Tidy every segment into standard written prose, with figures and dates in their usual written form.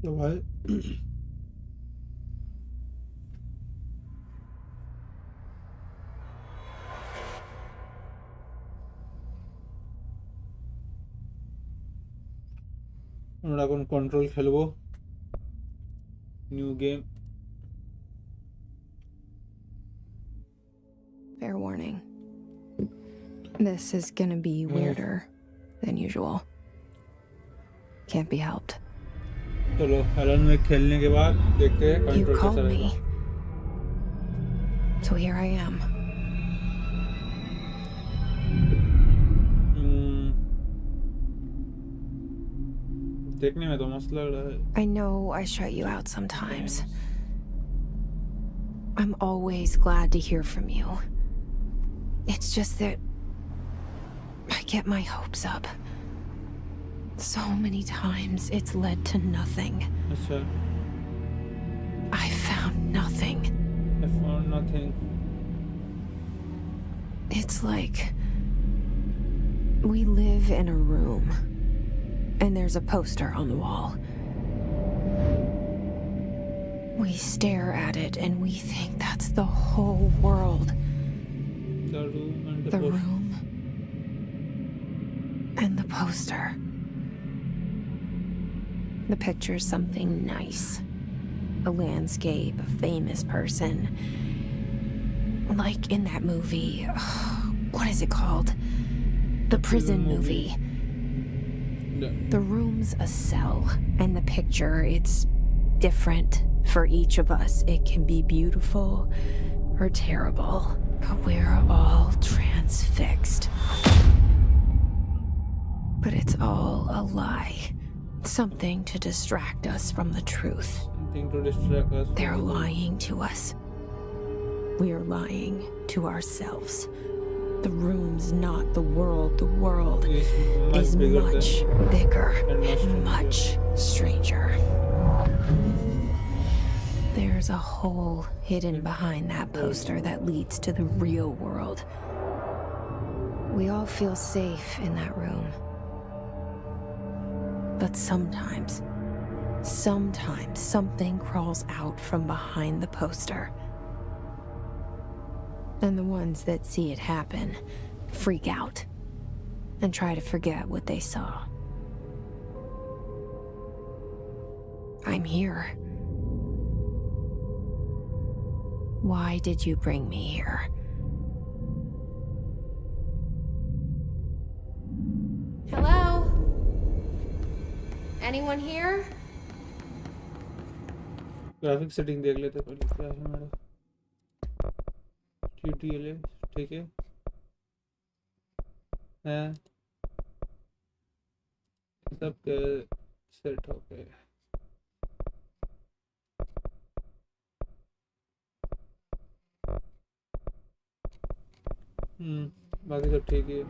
तो भाई আমরা এখন কন্ট্রোল খেলবো new game Fair warning. This is gonna be weirder than usual. Can't be helped. चलो एलन में खेलने के बाद देखते हैं You कंट्रोल called कैसा me. रहेगा So here I am. देखने में तो मस्त लग रहा है I know I shut you out sometimes. I'm always glad to hear from you. It's just that I get my hopes up. So many times it's led to nothing. अच्छा I found nothing. I found nothing It's like we live in a room and there's a poster on the wall. We stare at it and we think that's the whole world. the room and The room and the poster. The picture's something nice. A landscape, a famous person. Like in that movie. What is it called? The prison movie. The room's a cell, and the picture, it's different for each of us. It can be beautiful or terrible, but we're all transfixed. But it's all a lie. Something to distract us from the truth. something to distract us They're lying to us. We're lying to ourselves. The room's not the world. The world is much bigger and much stranger. There's a hole hidden behind that poster that leads to the real world. We all feel safe in that room. But sometimes something crawls out from behind the poster. And the ones that see it happen freak out and try to forget what they saw. I'm here. Why did you bring me here? Hello? Anyone here? Graphic setting देख लेते पहले क्या है मेरा TTL है ठीक है सब सेट हो गए बाकी सब ठीक है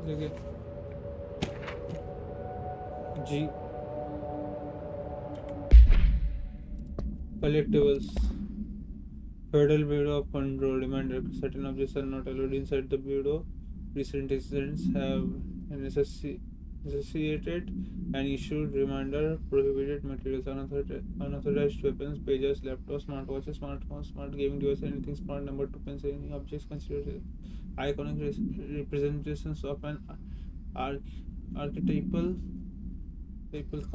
देखिए जी collectibles Federal Bureau of Control reminder certain objects are not allowed inside the bureau. Recent incidents have necessitated an issued reminder prohibited materials unauthorized weapons pages laptops smartwatches smartphones smart gaming devices anything smart number 2 pens any objects considered iconic representations of an archetypal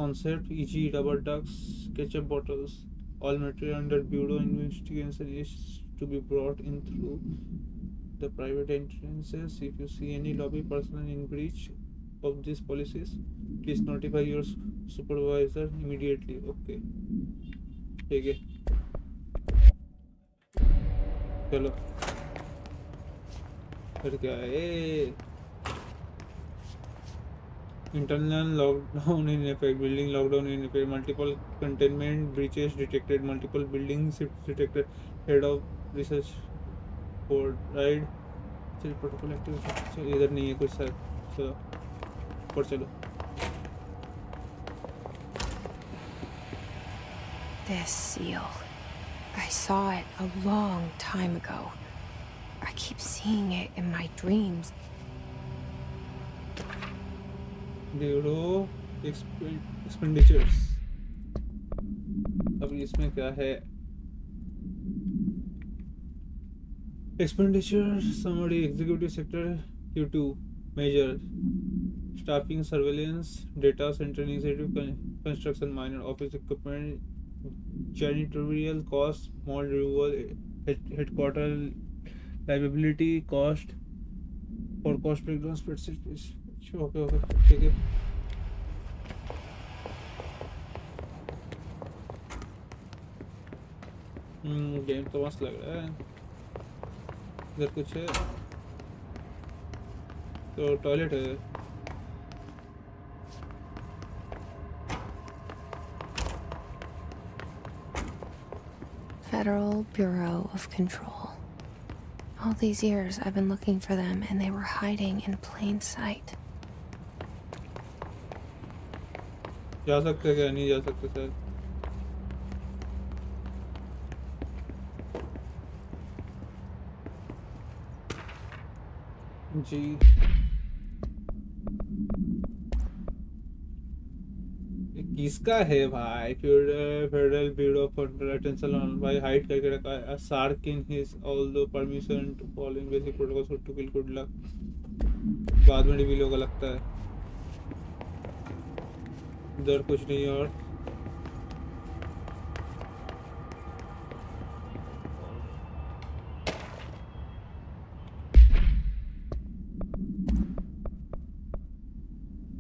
concept e.g. rubber ducks ketchup bottles. All material under bureau investigation is to be brought in through the private entrances. If you see any lobby person in breach of these policies, please notify your supervisor immediately. Okay. ठीक है चलो फिर क्या है internal lockdown in effect building lockdown in effect multiple containment breaches detected multiple building shifts detected head of research board right चल protocol activity इधर नहीं है कुछ सर चलो ऊपर चलो This seal. I saw it a long time ago. I keep seeing it in my dreams. Bureau expenditures. अब इसमें क्या है? Expenditure summary. Executive sector Q2 major staffing, surveillance, data center initiative, construction, minor office equipment, janitorial costs, mall removal, headquarter liability cost, for cost breakdown spreadsheet. Okay, ठीक है. Game तो मस्त लग रहा है. इधर कुछ है तो टॉयलेट है. Federal Bureau of Control. All these years I've been looking for them and they were hiding in plain sight. जा सकते क्या? नहीं जा सकते सर. जी किसका है भाई? Federal bureau of control attention on भाई हाइड करके रखा है. Shark in his although permission to following basic protocols to kill good luck. बाद में रिवील होगा लगता है. इधर कुछ नहीं. और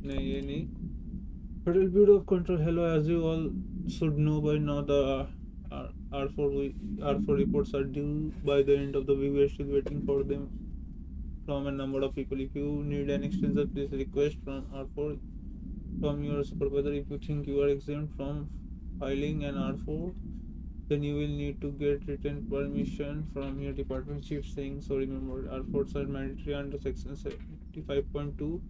नहीं ये नहीं. Federal Bureau of Control. Hello, as you all should know by now, the R4 reports are due by the end of the week. We are still waiting for them from a number of people. If you need an extension, please request from R4 from your supervisor. If you think you are exempt from filing an R4, then you will need to get written permission from your department chief saying so. Remember, R4s are mandatory under section 75.2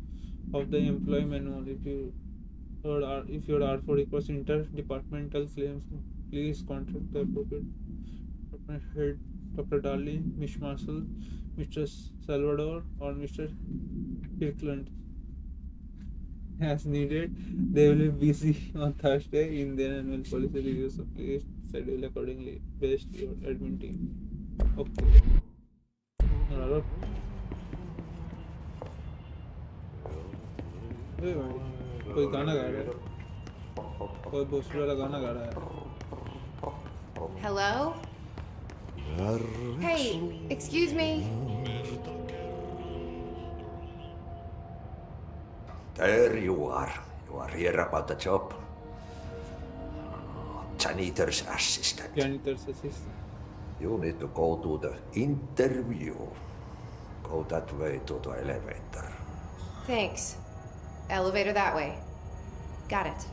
of the employee manual. If your R4 requires interdepartmental claims, please contact the appropriate department head, Dr. Darling, Ms. Marshall, Mr. Salvador, or Mr. Kirkland. As needed, they will be busy on Thursday in their annual policy review, so please schedule accordingly. Best your admin team. Okay. Hey, कोई गाना गा रहा है. कोई भोसड़ी वाला गाना गा रहा है. Hello? Hey, excuse me. There you are. You are here about the job. Janitor's assistant. Janitor's assistant. You need to go to the interview. Go that way to the elevator. Thanks. Elevator that way. Got it.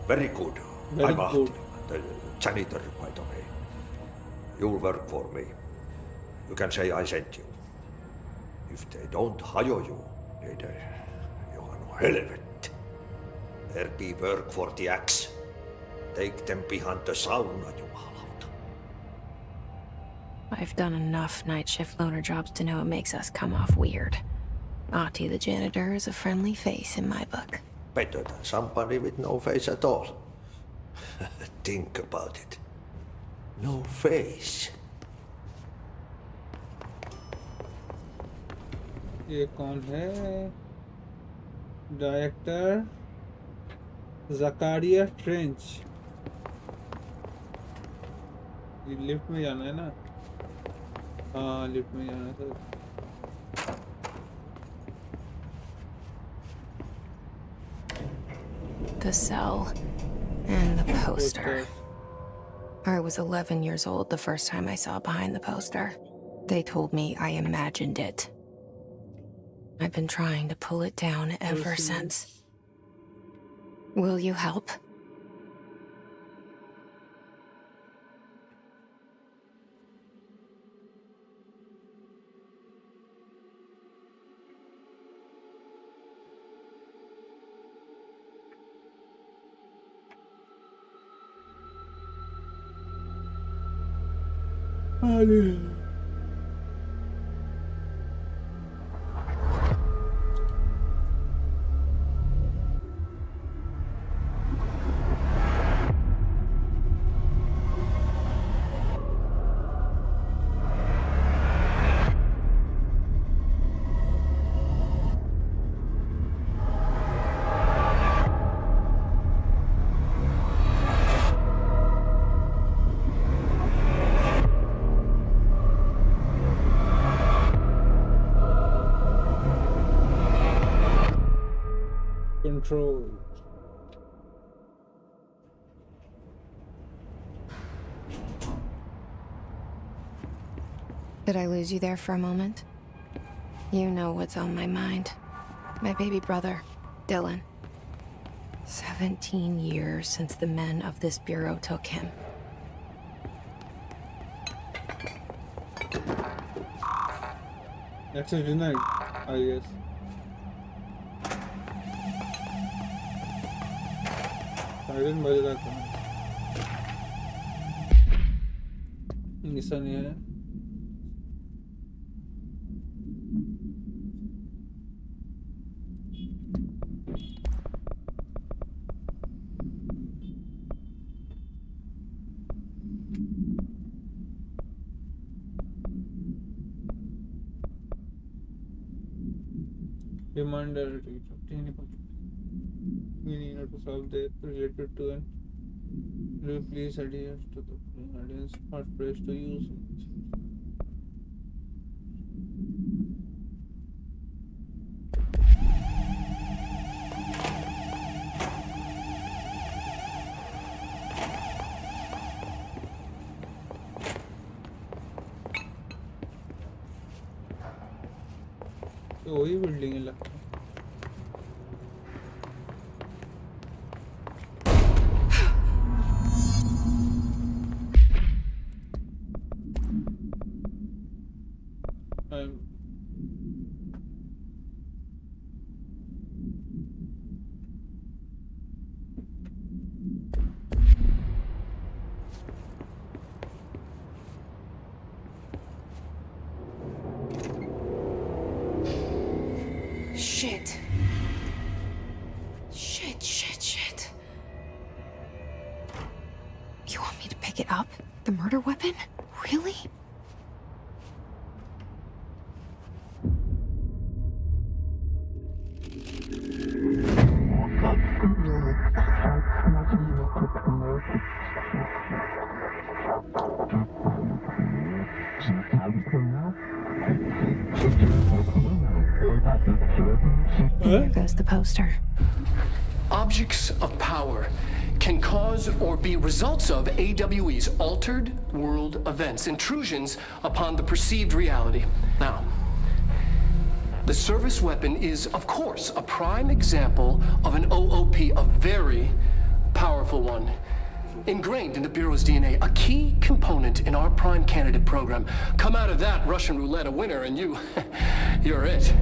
Very good. Very I'm good. the janitor, by the way. You'll work for me. You can say I sent you. If they don't hire you, you are no helvet. There be work for the axe. Take them behind the sauna, you hallout. I've done enough night shift loner jobs to know it makes us come off weird. Ahti the janitor is a friendly face in my book. Better than somebody with no face at all. Think about it. No face. ये कौन है? Director Zacharia trench. Lift में जाना है ना? हाँ lift में जाना है sir. The cell and the poster. I was 11 years old the first time I saw behind the poster. They told me I imagined it. I've been trying to pull it down ever since. Will you help? control. Did I lose you there for a moment? You know what's on my mind. My baby brother, Dylan. 17 years since the men of this bureau took him. Access denied, I guess. Siren बज रहा था। निशानी है। Reminder to obtain in order to solve the related to an please adhere to the audience or press to use it. तो वही building है लगता है। Shit. Shit. You want me to pick it up? The murder weapon? Really? There goes the poster. Objects of power can cause or be results of AWE's altered world events, intrusions upon the perceived reality. Now, the service weapon is, of course, a prime example of an OOP, a very powerful one. Ingrained in the Bureau's DNA, a key component in our prime candidate program. Come out of that Russian roulette a winner and you're it.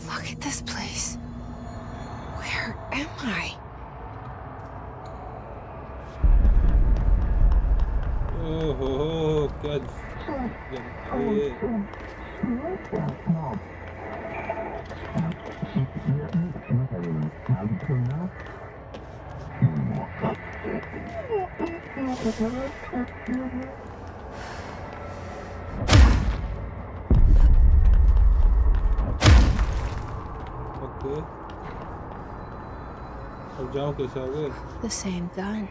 Look at this place. Where am I? Oh, क्या okay अब जाओ कैसे आगे The same gun.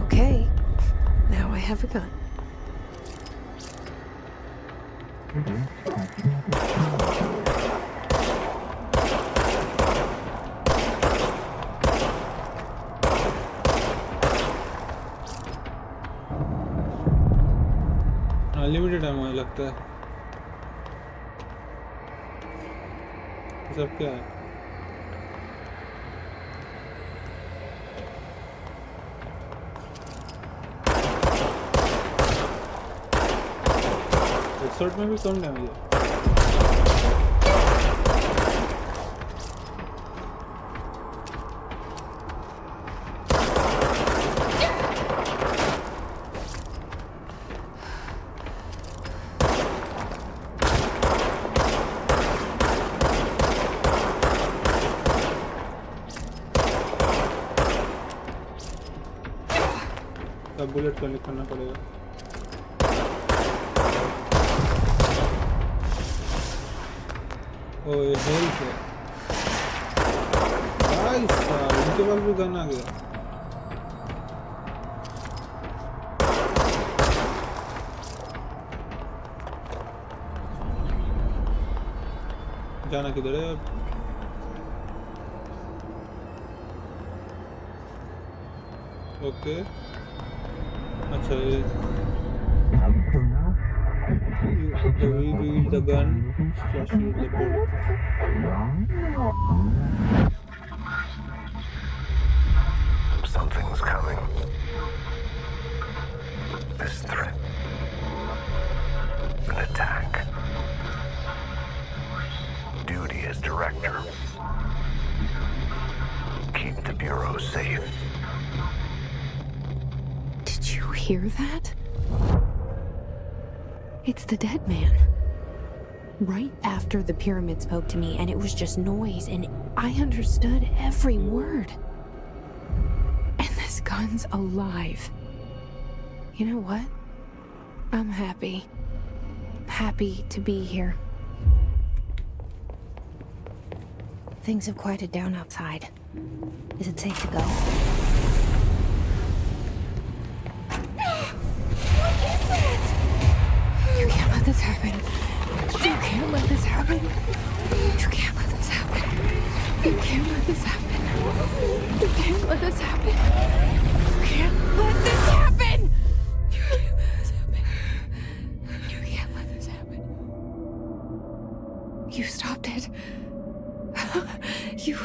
Okay, now I have a gun. Unlimited है मुझे लगता है सब क्या है एक्सर्ट में भी कम डैमेज है बुलेट कलेक्ट करना पड़ेगा ओ ये हेल्थ है भाई साहब, इनके पास भी गन आ गया। जाना किधर है अब? ओके अच्छा ये reveal the gun slash use the bullet. Something's coming. This threat. An attack. Duty as director. Keep the Bureau safe. Did you hear that? It's the dead man. Right after the pyramid spoke to me, and it was just noise, and I understood every word. And this gun's alive. You know what? I'm happy. Happy to be here. Things have quieted down outside. Is it safe to go? You can't let this happen. You can't let this happen. You can't let this happen. You can't let this happen. You can't let this happen. You can't let this happen. You can't let this happen. You can't let this happen. You stopped it. You.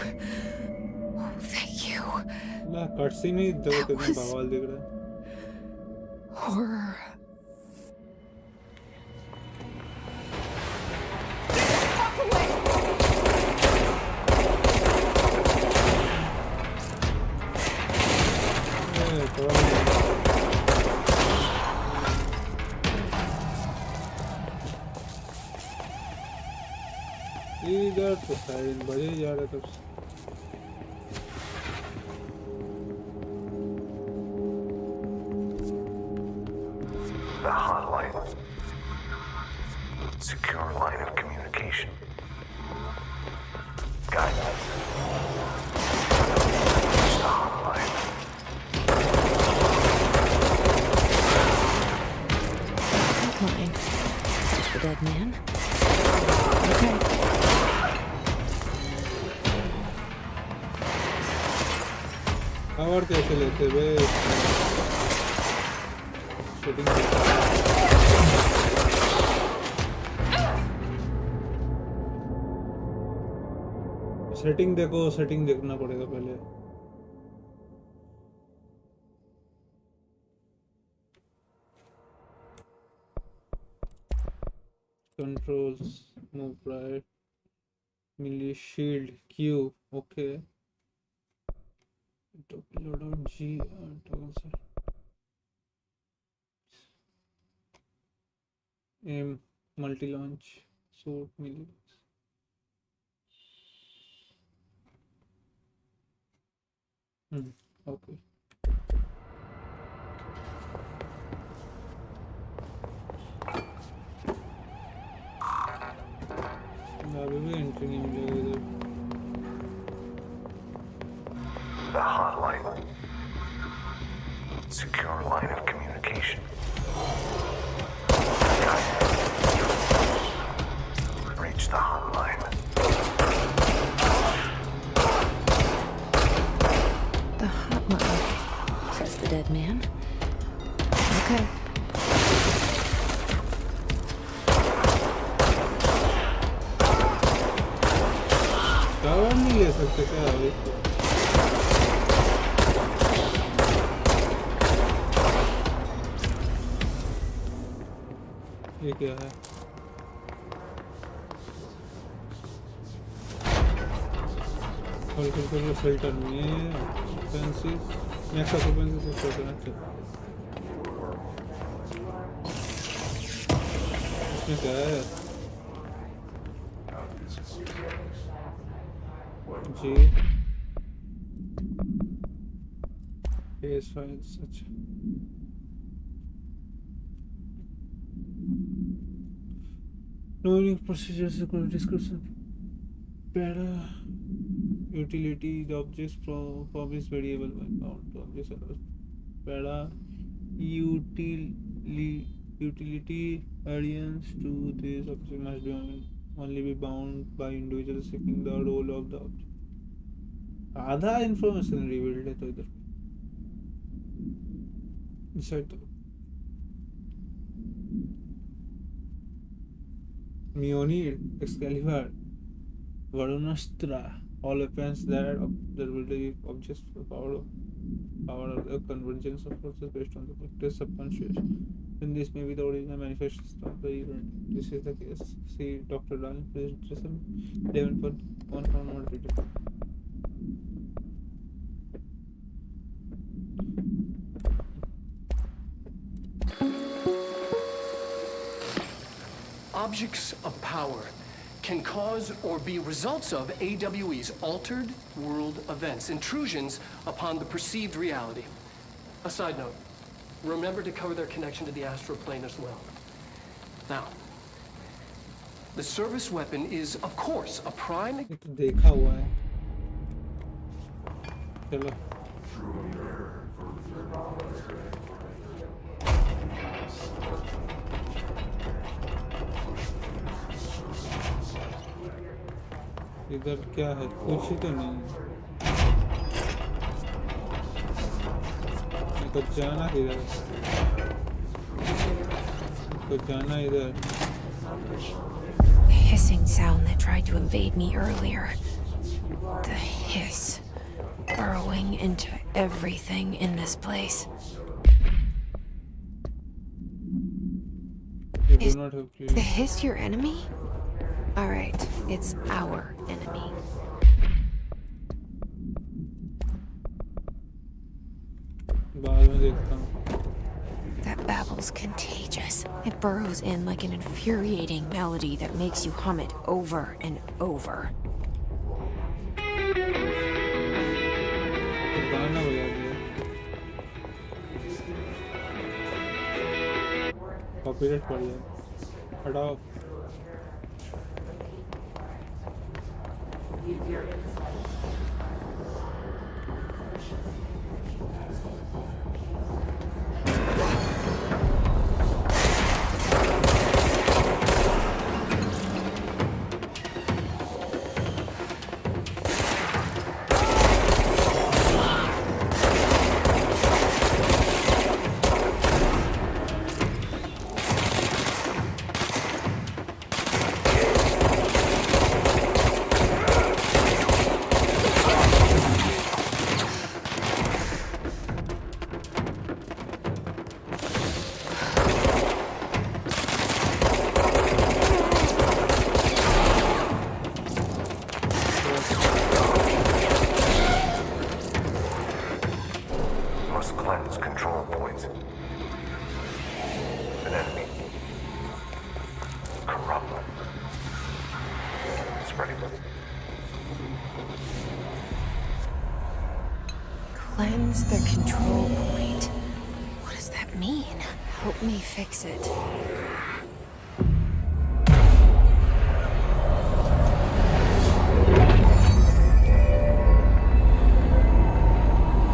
Oh, thank you. ना courtesy में दो कितने बवाल दिख रहा है। Horror. इधर तो साइड बजे जा रहा तब से। The hotline. Secure line of communication. Guidance. Reach the hotline. Hotline. Just the dead man. Okay. Cover कैसे लेते बे? शूटिंग सेटिंग देखो, सेटिंग देखना पड़ेगा पहले। Controls, move right, melee shield, Q, okay. Loadout G, toggle set. Aim, multi-launch, sword, melee. Okay. अभी भी entry नहीं मिलेगा इधर। The hotline. Secure line of communication. Reach the hotline. The hotline. Says the dead man. Okay. Cover नहीं ले सकते क्या अभी? ये क्या है? बिल्कुल फिल्टर में ऑफेंसिव नेक्स्ट ऑफेंसिव से करना चाहिए। इसमें क्या है? जी केस फाइल्स अच्छा knowing procedure security description Para utility, the object's form is variable by count. Objects allows para utility adherence to this object must only be bound by individuals seeking the role of the object. आधा information revealed है तो इधर इस side तो Mjolnir, Excalibur, Varunastra, all weapons that are observable objects for power of the convergence of forces based on the practice subconscious. Then this may be the original manifestation of the event. This is the case. See Dr. Darling presentation 11.1 from our video. Objects of power can cause or be results of AWE's altered world events, intrusions upon the perceived reality. A side note, remember to cover their connection to the astral plane as well. Now, the service weapon is, of course, a prime... ये तो देखा हुआ है चलो इधर क्या है कुछ ही तो नहीं है कुछ जाना किधर कुछ जाना इधर The hissing sound that tried to invade me earlier. The hiss. Burrowing into everything in this place. You do not have The clear hiss your enemy? Alright, it's our enemy. बाद में देखता हूँ That babble's contagious. It burrows in like an infuriating melody that makes you hum it over and over. तो गाना बजा दिया copyright पड़ जाए हटाओ Must cleanse control points. An enemy. Corrupt. Spreading. Cleanse the control point. What does that mean? Help me fix it.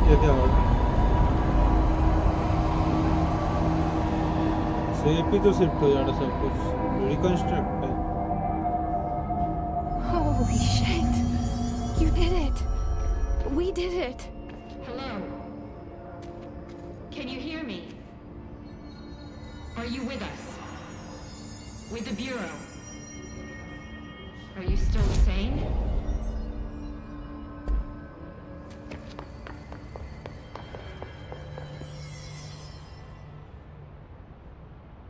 ये क्या हो रहा है सेफ ही तो शिफ्ट हो जाता सब कुछ रिकंस्ट्रक्ट है Holy shit! You did it! We did it! Hello? Can you hear me? Are you with us? With the Bureau? Are you still sane?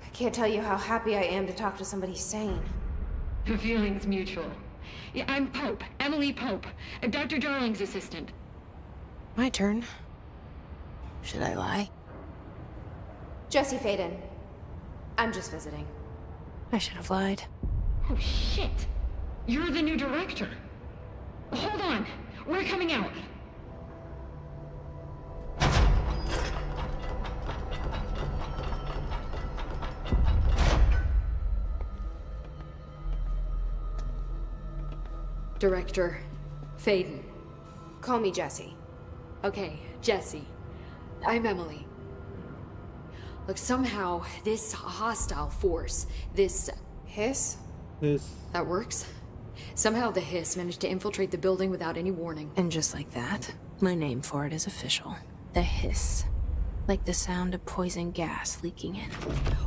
I can't tell you how happy I am to talk to somebody sane. The feeling's mutual. Yeah, I'm Pope, Emily Pope, Dr. Darling's assistant. My turn. Should I lie? Jesse Faden. I'm just visiting. I should have lied. Oh, shit! You're the new director. Hold on, we're coming out. Director Faden. Call me Jesse. Okay, Jesse. I'm Emily. Look, somehow this hostile force, this Hiss? His that works. Somehow the hiss managed to infiltrate the building without any warning. And just like that, my name for it is official. The hiss. Like the sound of poison gas leaking in.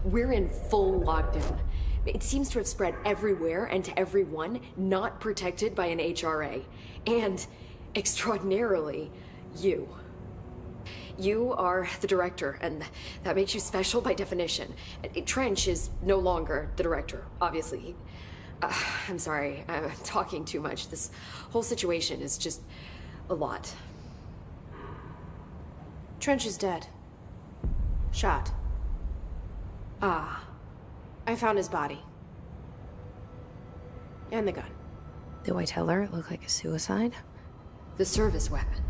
We're in full lockdown. It seems to have spread everywhere and to everyone not protected by an HRA. And, extraordinarily, you. You are the director, and that makes you special by definition. Trench is no longer the director, obviously. I'm sorry, I'm talking too much. This whole situation is just a lot. Trench is dead. Shot. Ah, I found his body. And the gun. Do I tell her it looked like a suicide? the service weapon.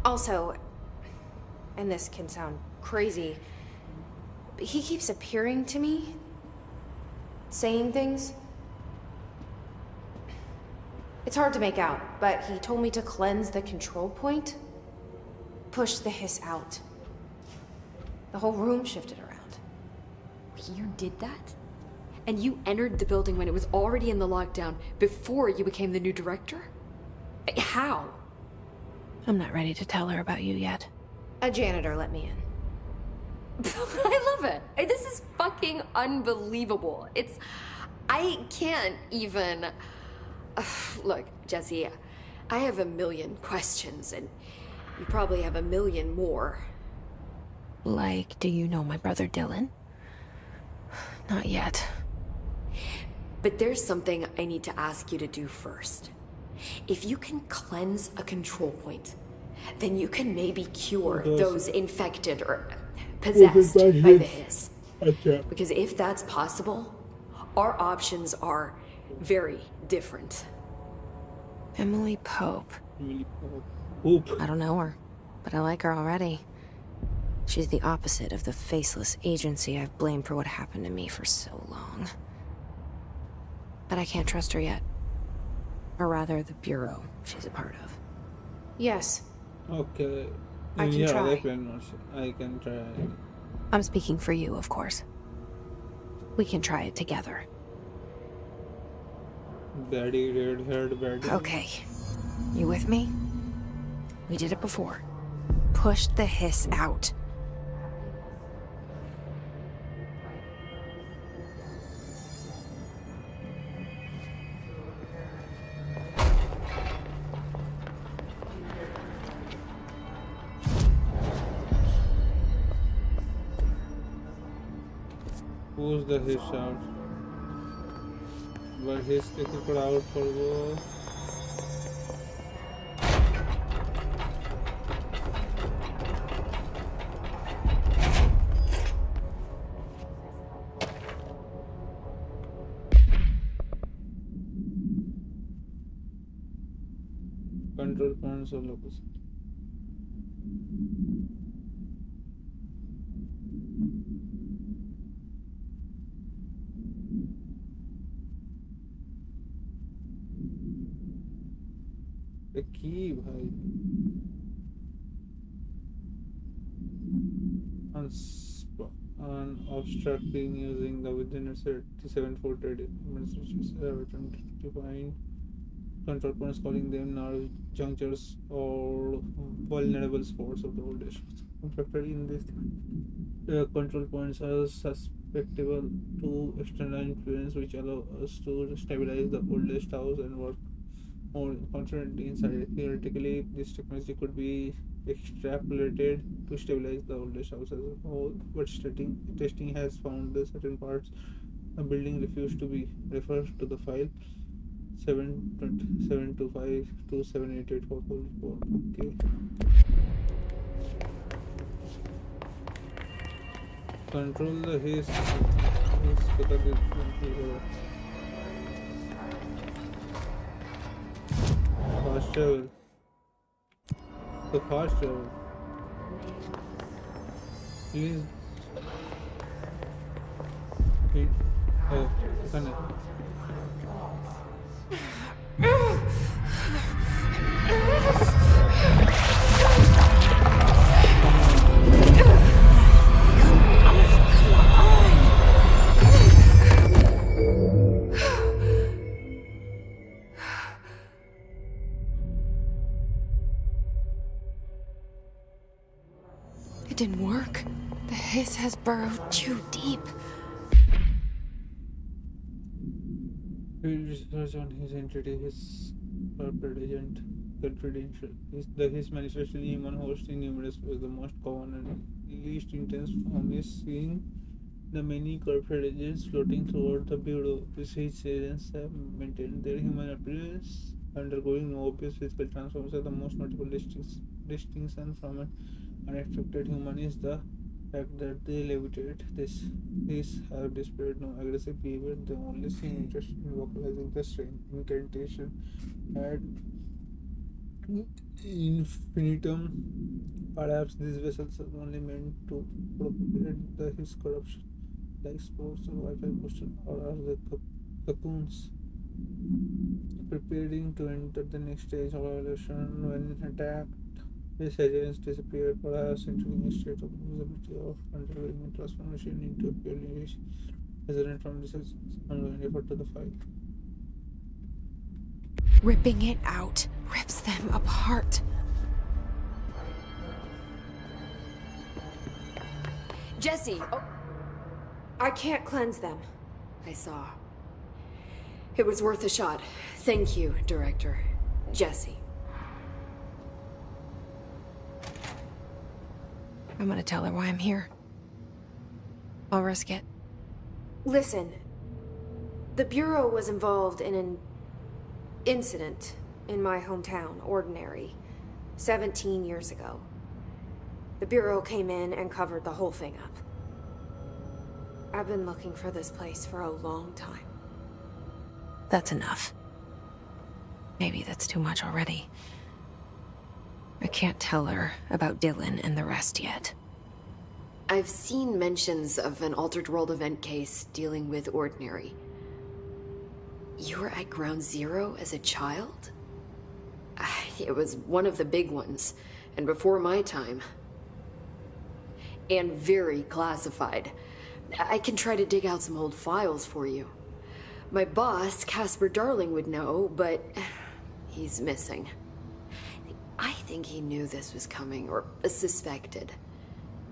Also, and this can sound crazy, but he keeps appearing to me, saying things. It's hard to make out, but he told me to cleanse the control point, push the hiss out. The whole room shifted around. You did that? And you entered the building when it was already in the lockdown before you became the new director? How? I'm not ready to tell her about you yet. A janitor let me in. I love it. This is fucking unbelievable. I can't even... Look, Jesse, I have a million questions, and you probably have a million more. Like, do you know my brother Dylan? Not yet. But there's something I need to ask you to do first. If you can cleanse a control point, then you can maybe cure those infected or possessed by the hiss. Because if that's possible, our options are very different. Emily Pope. Poop. I don't know her, but I like her already. She's the opposite of the faceless agency I've blamed for what happened to me for so long. But I can't trust her yet. Or rather, the bureau she's a part of. Yes. Okay. I can try. I can try. I'm speaking for you, of course. We can try it together. Daddy, red-haired baddie. Okay. You with me? We did it before. Push the hiss out. Who's the hiss out? But hiss থেকে crowd করবো control points or location. কি ভাই obstructing using the within a 3740 to find control points, calling them nerve junctures or vulnerable spots of the old age. Factor in this control points are susceptible to external influence, which allow us to stabilize the oldest house and work more confidently inside. Theoretically, this technology could be extrapolated to stabilize the oldest house as a whole, but testing has found that certain parts of building refuse to be referred to the file 725278844. Okay. Control the hiss. Fast travel. The fast travel. Please. Oh, It didn't work. The hiss has burrowed too deep. Field research on his entity, his purple agent, confidential. His manifestation in human host in numerous ways. The most common and least intense form is seeing the many corporate agents floating throughout the bureau. These agents have maintained their human appearance, undergoing no obvious physical transformation. The most notable distinction from an unexpected human is the fact that they levitate. These have displayed no aggressive behavior. They only seem interested in vocalizing the strange incantation ad infinitum. Perhaps these vessels are only meant to propagate his corruption, like spores or Wi-Fi booster, or are the cocoons preparing to enter the next stage of evolution when attacked. These agents disappeared, perhaps entering a state of invisibility of undergoing a transformation into a purely resonant from this ongoing effort to the file. Ripping it out rips them apart. Jesse! Oh, I can't cleanse them. I saw. It was worth a shot. Thank you, Director. Jesse. I'm gonna tell her why I'm here. I'll risk it. Listen, the Bureau was involved in an incident in my hometown, Ordinary, 17 years ago. The Bureau came in and covered the whole thing up. I've been looking for this place for a long time. That's enough. Maybe that's too much already. I can't tell her about Dylan and the rest yet. I've seen mentions of an Altered World event case dealing with Ordinary. You were at Ground Zero as a child? It was one of the big ones, and before my time. And very classified. I can try to dig out some old files for you. My boss, Casper Darling, would know, but he's missing. I think he knew this was coming, or suspected.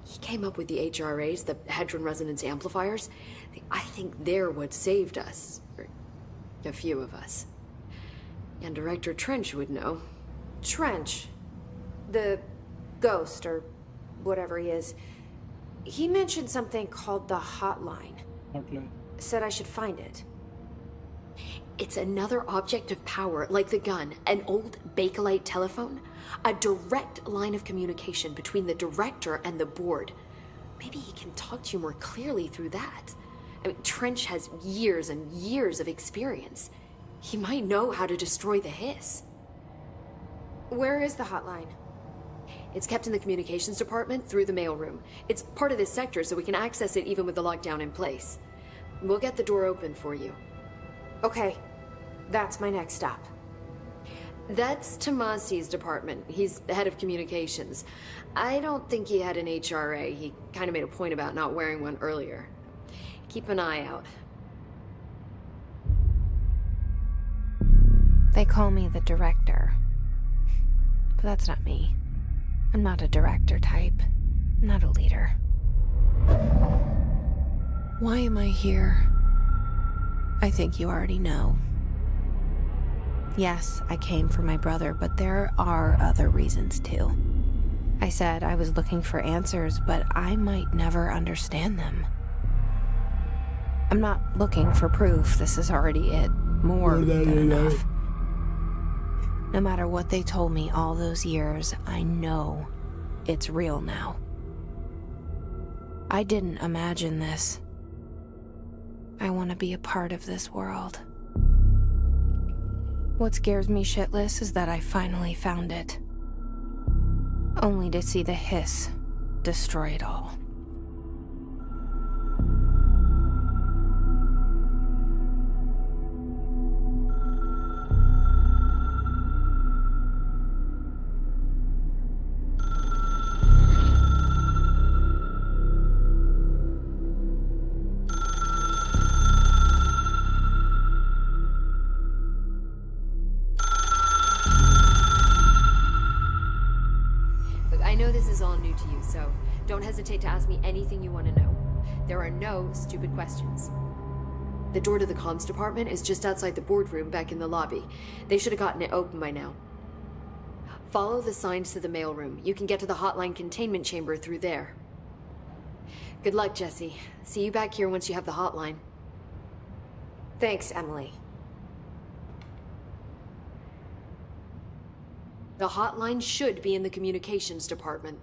He came up with the HRAs, the Hadron Resonance Amplifiers. I think they're what saved us. Or a few of us. And Director Trench would know. Trench, the ghost, or whatever he is, he mentioned something called the Hotline. Said I should find it. It's another object of power, like the gun, an old Bakelite telephone. A direct line of communication between the director and the board. Maybe he can talk to you more clearly through that. I mean, Trench has years and years of experience. He might know how to destroy the hiss. Where is the hotline? It's kept in the communications department through the mailroom. It's part of this sector, so we can access it even with the lockdown in place. We'll get the door open for you. Okay, that's my next stop. That's Tomasi's department. He's head of communications. I don't think he had an HRA. He kind of made a point about not wearing one earlier. Keep an eye out. They call me the director. But that's not me. I'm not a director type. I'm not a leader. Why am I here? I think you already know. Yes, I came for my brother, but there are other reasons too. I said I was looking for answers, but I might never understand them. I'm not looking for proof. This is already it. More than enough. No matter what they told me all those years, I know it's real now. I didn't imagine this. I want to be a part of this world. What scares me shitless is that I finally found it. Only to see the hiss destroy it all. Look, I know this is all new to you, so don't hesitate to ask me anything you want to know. There are no stupid questions. The door to the comms department is just outside the boardroom back in the lobby. They should have gotten it open by now. Follow the signs to the mailroom. You can get to the hotline containment chamber through there. Good luck, Jesse. See you back here once you have the hotline. Thanks, Emily. The hotline should be in the communications department.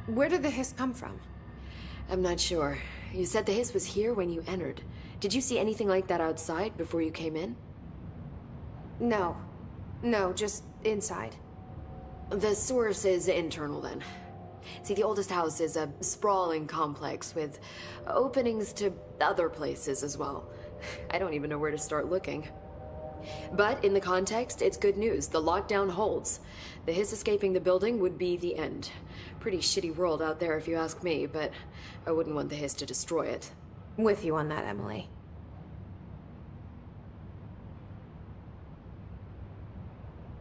Where did the hiss come from? I'm not sure. You said the hiss was here when you entered. Did you see anything like that outside before you came in? No. No, just inside. The source is internal then. See, the oldest house is a sprawling complex with openings to other places as well. I don't even know where to start looking. But in the context, it's good news. The lockdown holds. The hiss escaping the building would be the end. Pretty shitty world out there if you ask me, but I wouldn't want the hiss to destroy it. With you on that, Emily.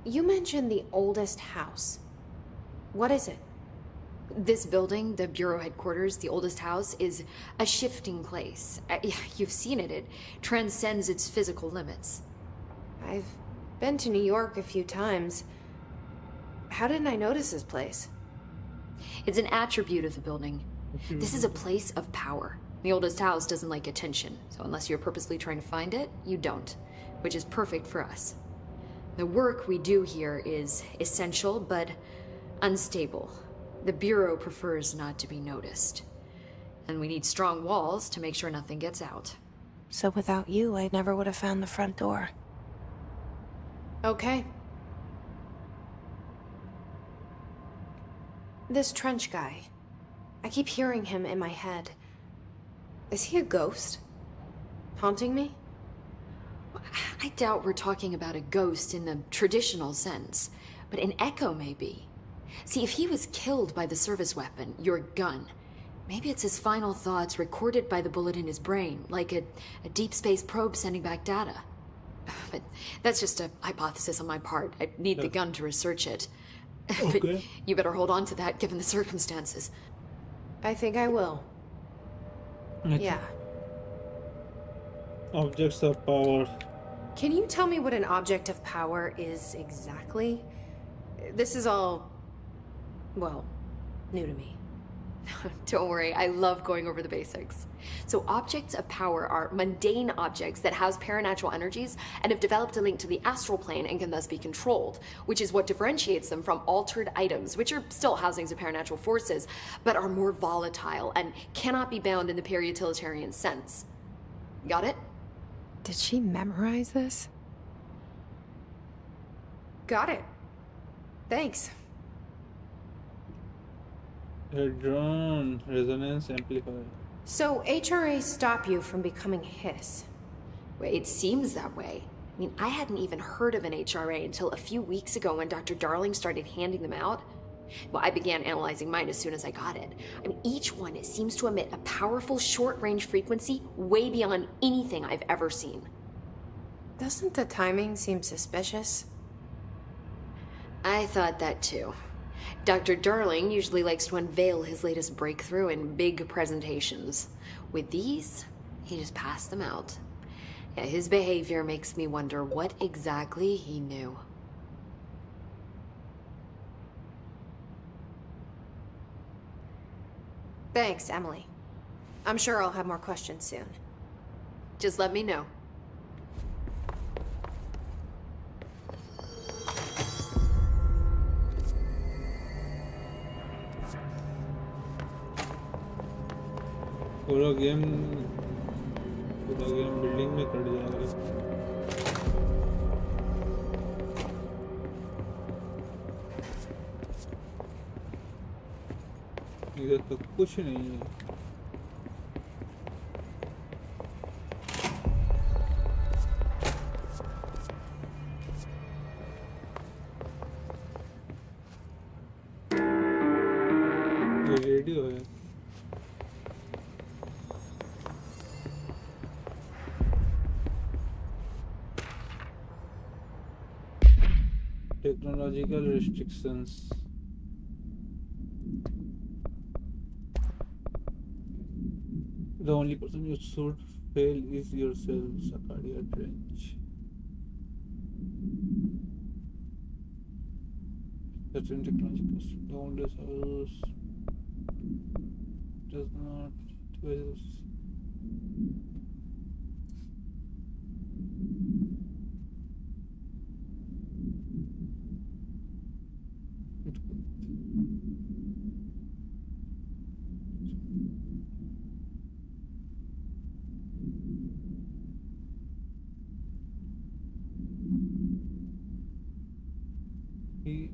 You mentioned the oldest house. What is it? This building, the Bureau headquarters, the oldest house, is a shifting place. You've seen it. It transcends its physical limits. I've been to New York a few times. How didn't I notice this place? It's an attribute of the building. This is a place of power. The oldest house doesn't like attention, so unless you're purposely trying to find it, you don't, which is perfect for us. The work we do here is essential, but unstable. The Bureau prefers not to be noticed. And we need strong walls to make sure nothing gets out. So without you, I never would have found the front door. Okay. This Trench guy. I keep hearing him in my head. Is he a ghost? Haunting me? I doubt we're talking about a ghost in the traditional sense, but an echo maybe. See, if he was killed by the service weapon, your gun, maybe it's his final thoughts recorded by the bullet in his brain, like a deep space probe sending back data. But that's just a hypothesis on my part. I need the gun to research it. Okay. But you better hold on to that given the circumstances. I think I will. Yeah. Objects of power. Can you tell me what an object of power is exactly? This is all, well, new to me. Don't worry, I love going over the basics. So objects of power are mundane objects that house paranatural energies and have developed a link to the astral plane and can thus be controlled, which is what differentiates them from altered items, which are still housings of paranatural forces, but are more volatile and cannot be bound in the peri-utilitarian sense. Got it? Did she memorize this? Got it. Thanks. Hadron resonance amplifier. So HRA stop you from becoming Hiss? Well, it seems that way. I mean, I hadn't even heard of an HRA until a few weeks ago when Dr. Darling started handing them out. Well, I began analyzing mine as soon as I got it. I mean, each one, it seems to emit a powerful short-range frequency way beyond anything I've ever seen. Doesn't the timing seem suspicious? I thought that too. Dr. Darling usually likes to unveil his latest breakthrough in big presentations. With these, he just passed them out. Yeah, his behavior makes me wonder what exactly he knew. Thanks, Emily. I'm sure I'll have more questions soon. Just let me know. पूरा game building में cut जाएगा. इधर तो कुछ नहीं है. ये radio है. Technological restrictions. The only person you should fail is yourself, Sakarya Trench. Certain technological downloads does not he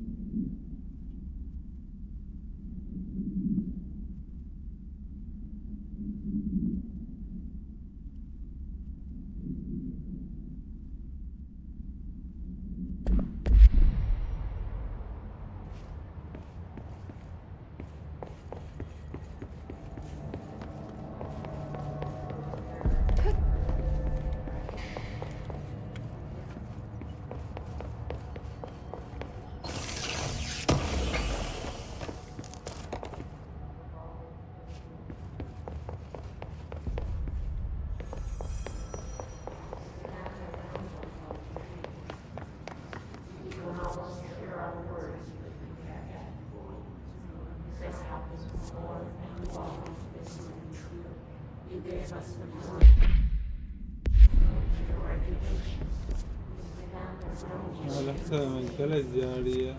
लगता है मैं गलत जा रही है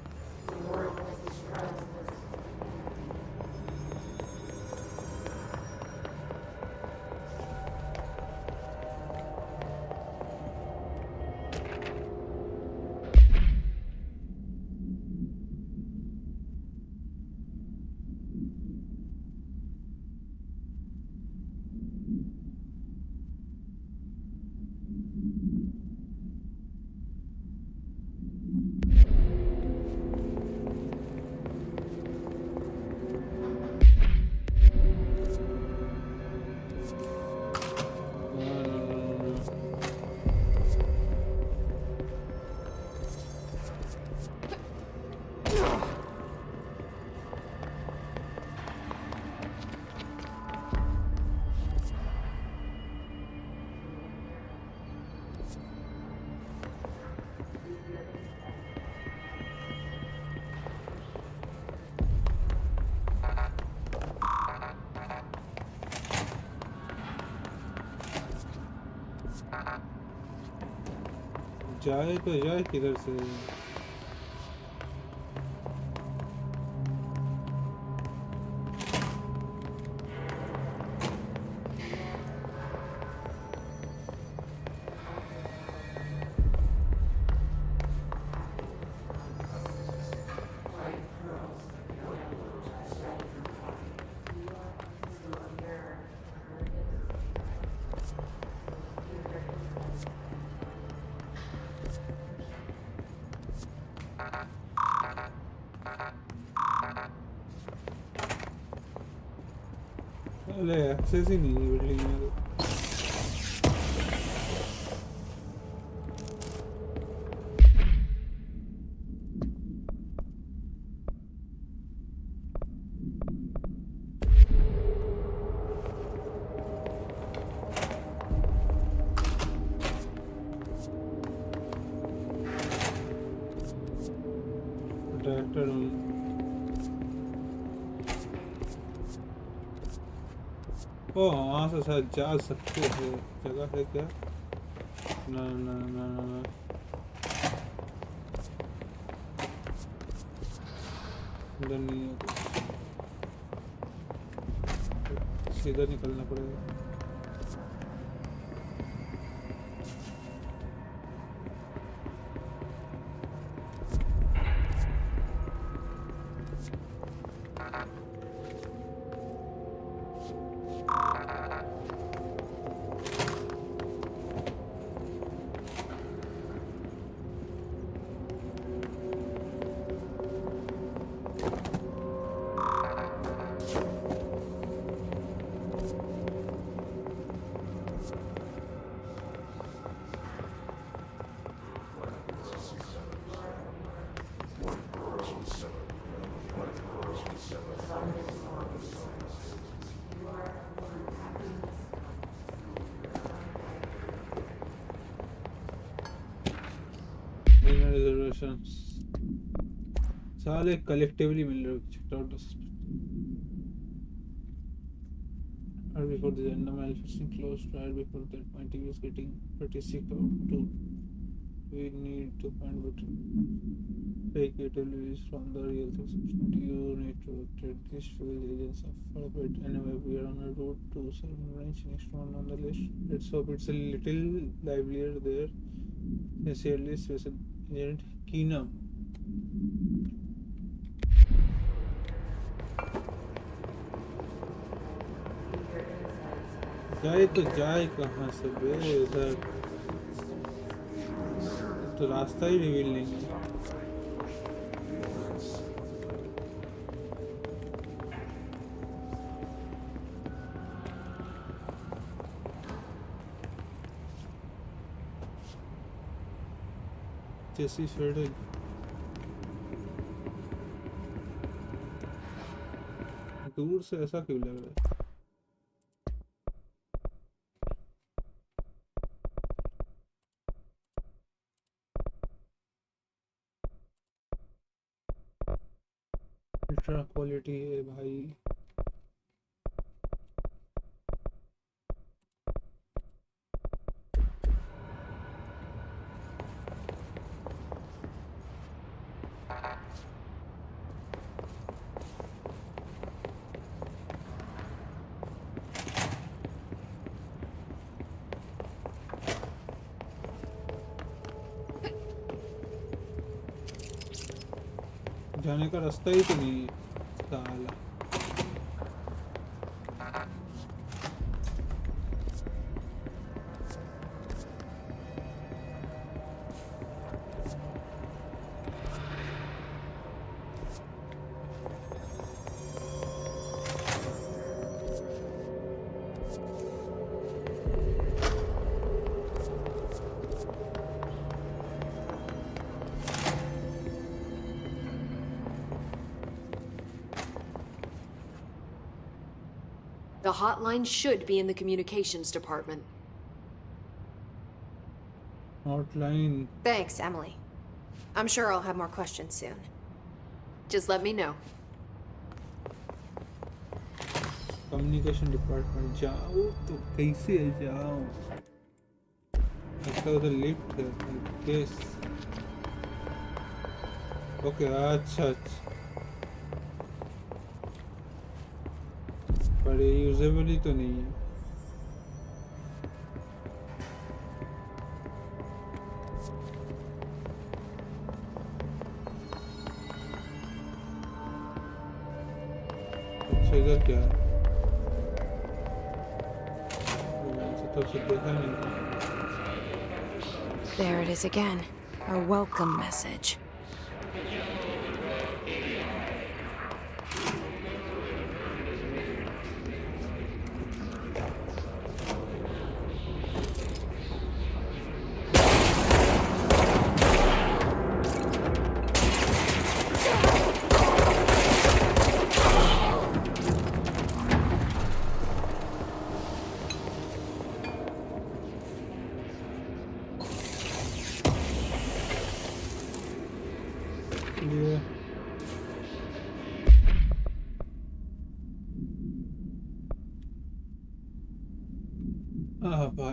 जाए तो जाए किधर से अरे एक्सेस ही नहीं है बिल्डिंग में ट्रैक्टर ओ वहाँ से शायद जा सकते हैं जगह है क्या ना ना ना ना ना इधर नहीं है कुछ सीधा निकलना पड़ेगा Precautions. साले collectively मिल रहे हो. Checked out the right before the end of manifesting closed. Right before that, my TV is getting pretty sick of too. We need to find better fake AWs from the real things. You need to treat these field agents for a bit. Anyway, we are on a route to Southern Range. Next one on the list. Let's hope it's a little livelier there. Sincerely, Special Agent Keenum. जाए तो जाए कहाँ से बे इधर तो रास्ता ही reveal नहीं है जैसी फेडल दूर से ऐसा क्यों लग रहा है अल्ट्रा क्वालिटी है भाई जाने का रास्ता ही तो नहीं है साला The hotline should be in the communications department. Hotline. Thanks, Emily. I'm sure I'll have more questions soon. Just let me know. Communication department जाओ तो कैसे जाओ लगता है उधर लिफ्ट है केस ओके अच्छा पर ये यूजेबल ही तो नहीं है अच्छा इधर क्या है तब से देखा नहीं There it is again. A welcome message.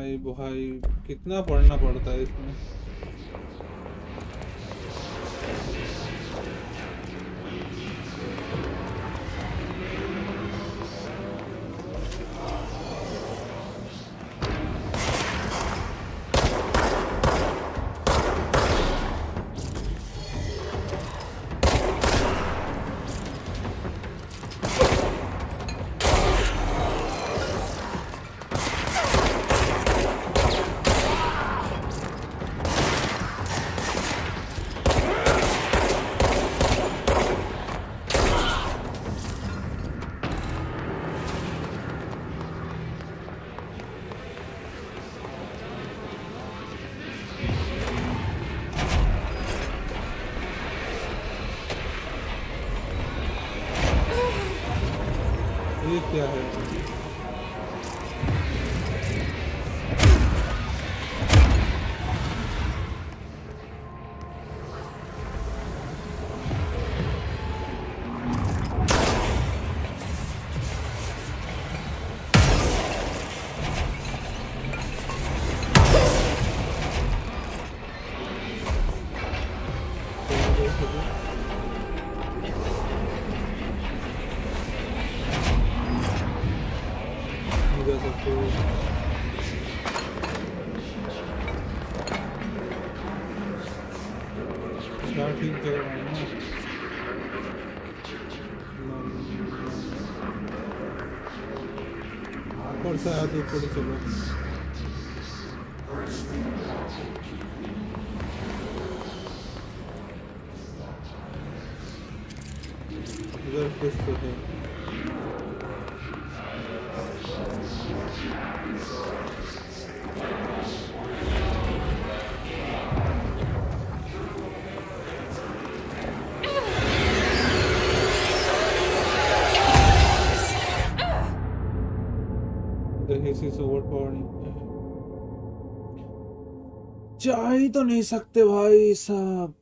भाई भाई कितना पढ़ना पड़ता है इसमें ये क्या है क्या ठीक जगह है ना ऊपर से आया तो ऊपर चलो इधर कुछ तो है The haze is overpowering. जा ही तो नहीं सकते भाई साहब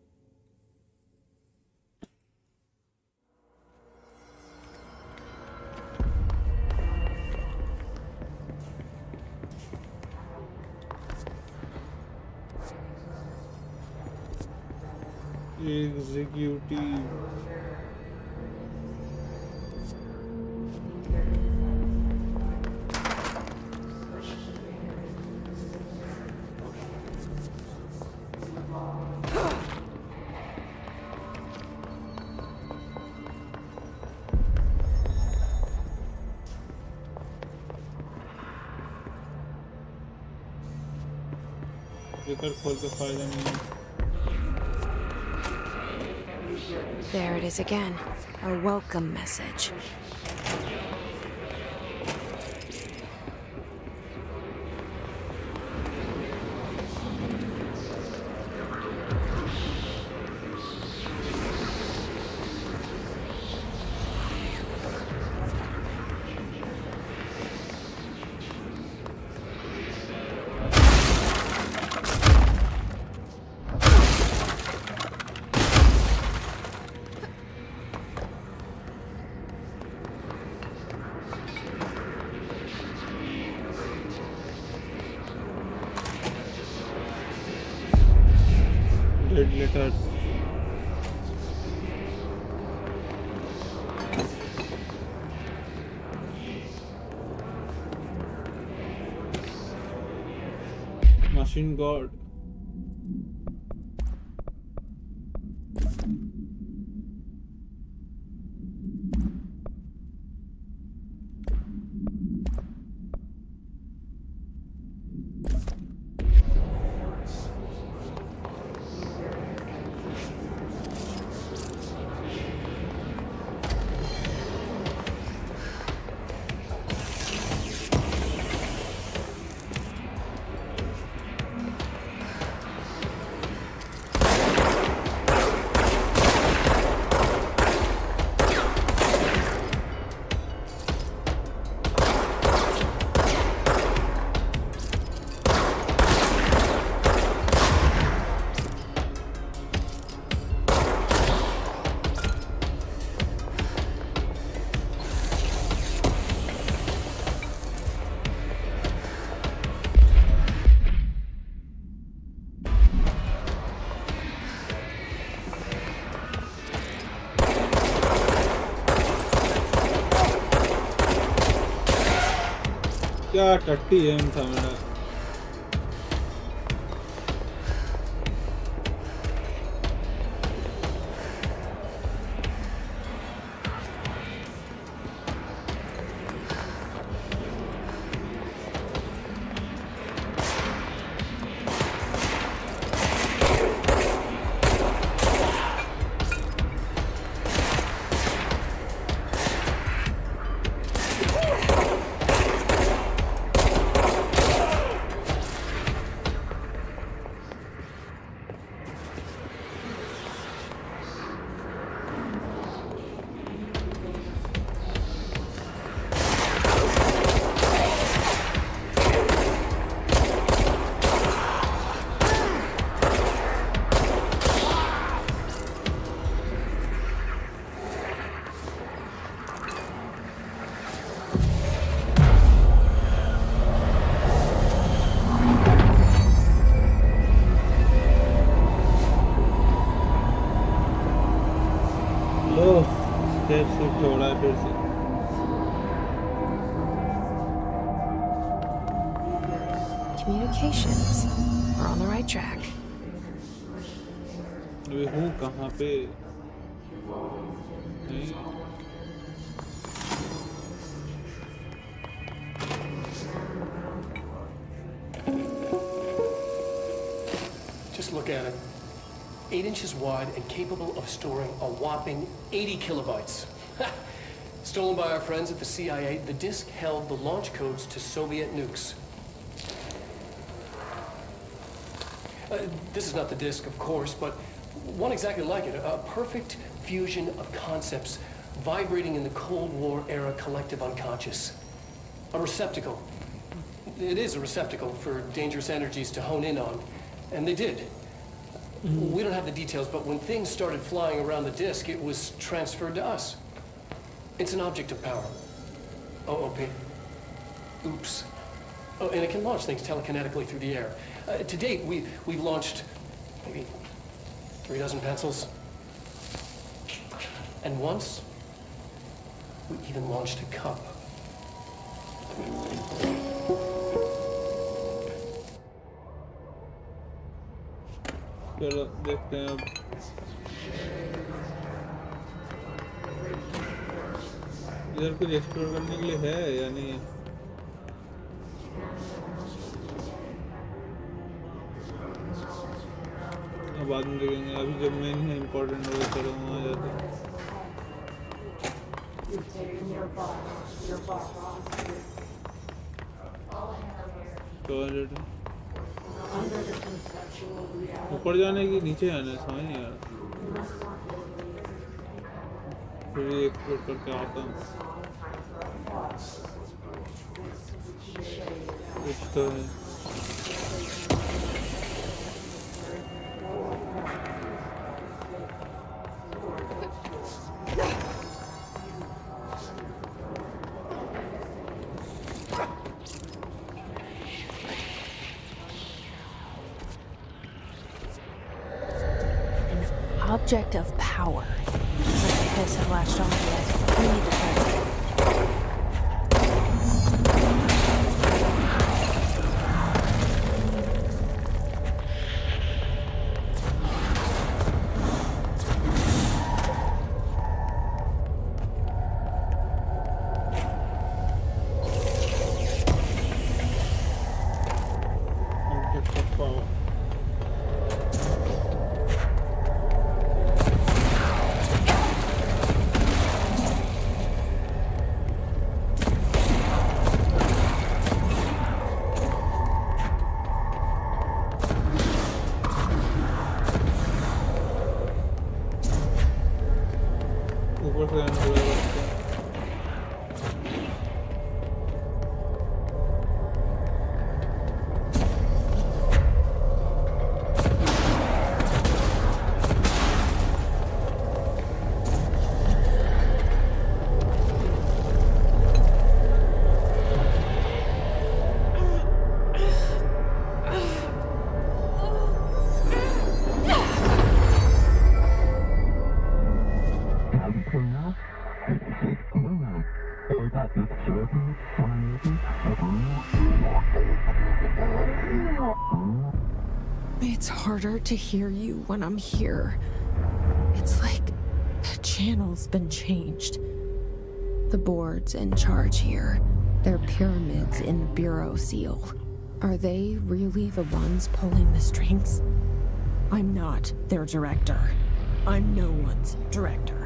एग्जीक्यूटिव लेकर खोल के फायदा नहीं है There it is again. A welcome message. Red letters Machine God क्या टट्टी एम था मेरा communications. We're on the right track. अबे हूँ कहाँ पे? नहीं। Just look at it. 8 inches wide and capable of storing a whopping 80 kilobytes. Stolen by our friends at the CIA, the disk held the launch codes to Soviet nukes. This is not the disk, of course, but one exactly like it. A perfect fusion of concepts vibrating in the Cold War era collective unconscious. A receptacle. It is a receptacle for dangerous energies to hone in on. And they did. We don't have the details, but when things started flying around the disk, it was transferred to us. It's an object of power. OOP. Oops. Oh, and it can launch things telekinetically through the air. To date, we've launched maybe 3 dozen pencils. And once, we even launched a cup. चलो देखते हैं अब। इधर कुछ explore करने के लिए है या नहीं? अब बाद में देखेंगे। अभी जब मेन है इम्पोर्टेंट होगा चलो वहाँ जाते हैं। टॉयलेट ऊपर जाने की नीचे आना समझ नहीं आ रहा। फिर ये एक्सप्लोर करके आता हूँ। कुछ तो है। Object of power. Okay, guys have latched on yet. We need to try it. Object of power. ऊपर से आने वाला रास्ता। It's harder to hear you when I'm here. It's like the channel's been changed. The board's in charge here. They're pyramids in the Bureau seal. Are they really the ones pulling the strings? I'm not their director. I'm no one's director.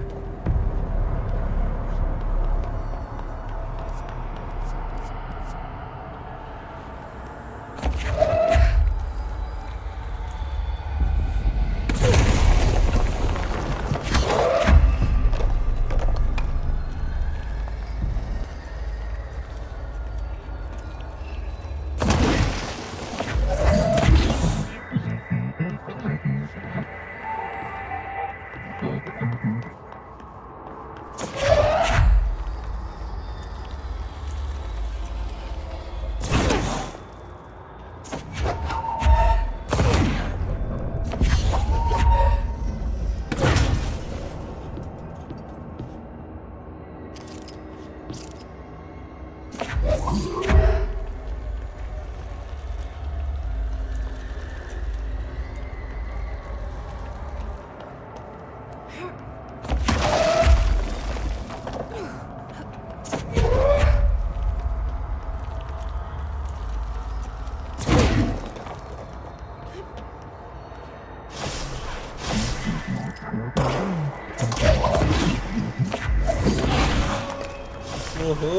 ओहो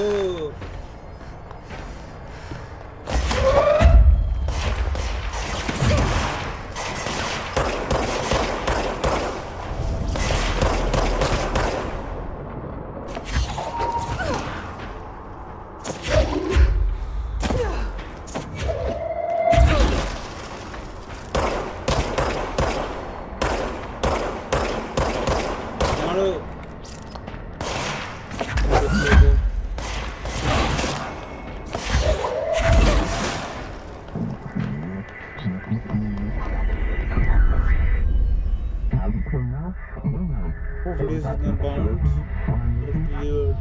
मारो It is in a bound cleared.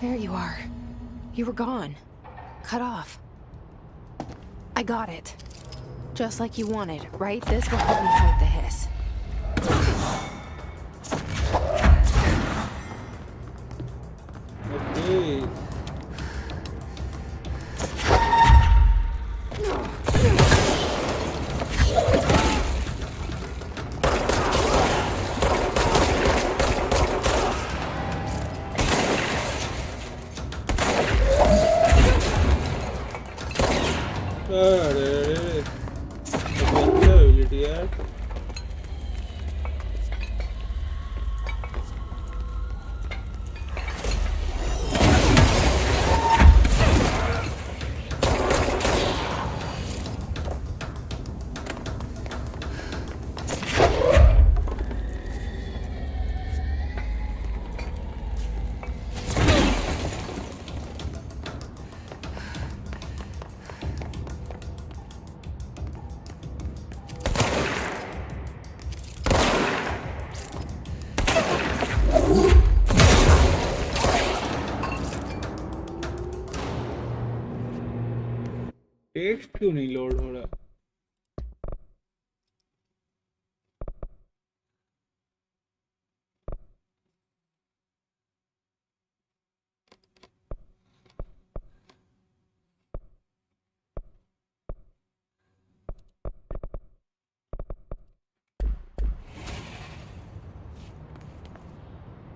There you are. You were gone. Cut off. I got it. Just like you wanted, right? This will help me fight the hiss. Okay. अरे अच्छा ability यार text क्यों नहीं load हो रहा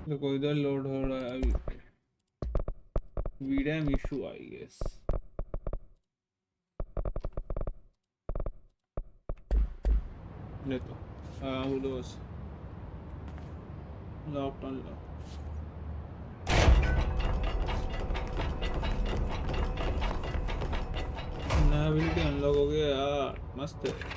देखो इधर load हो रहा है अभी वीडीएम इशू आई गेस ले तो विंडोज लॉकडाउन लो नया एबिलिटी अनलॉक हो गया यार मस्त है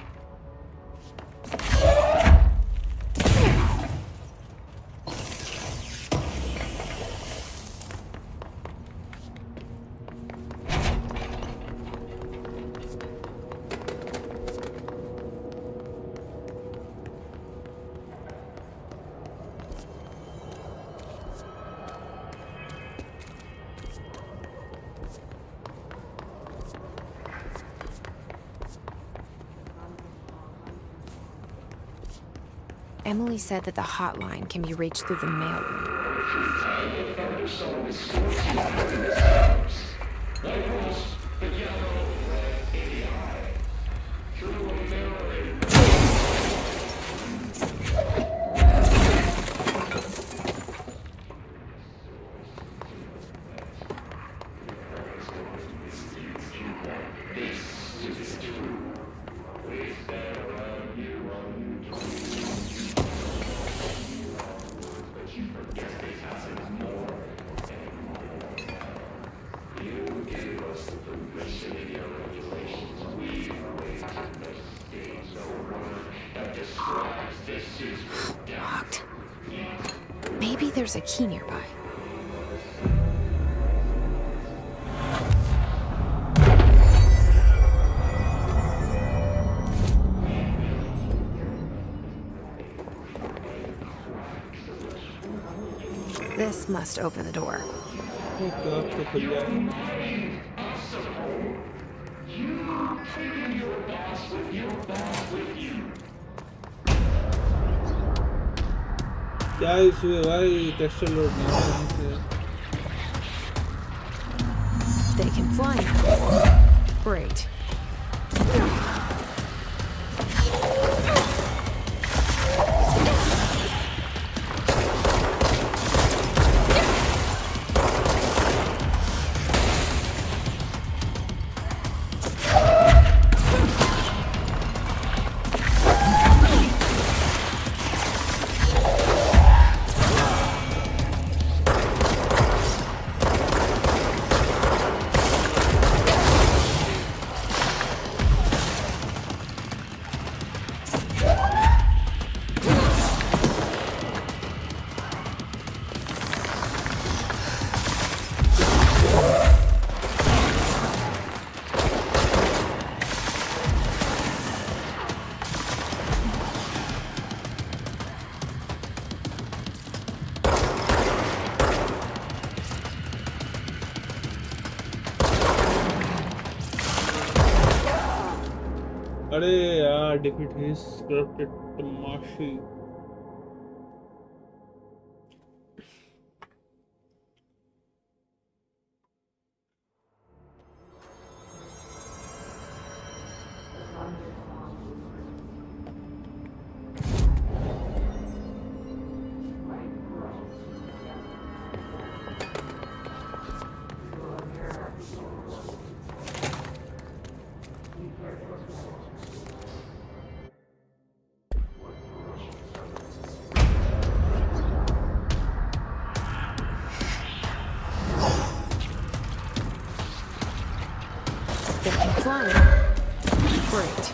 Emily said that the hotline can be reached through the mailroom. Locked. Maybe there's a key nearby. This must open the door. क्या इशू है भाई टेक्सचर लोड नहीं हो रहा है They can fly now. Great. अरे यार, defeat his corrupted Tamashii. They can fly. Great.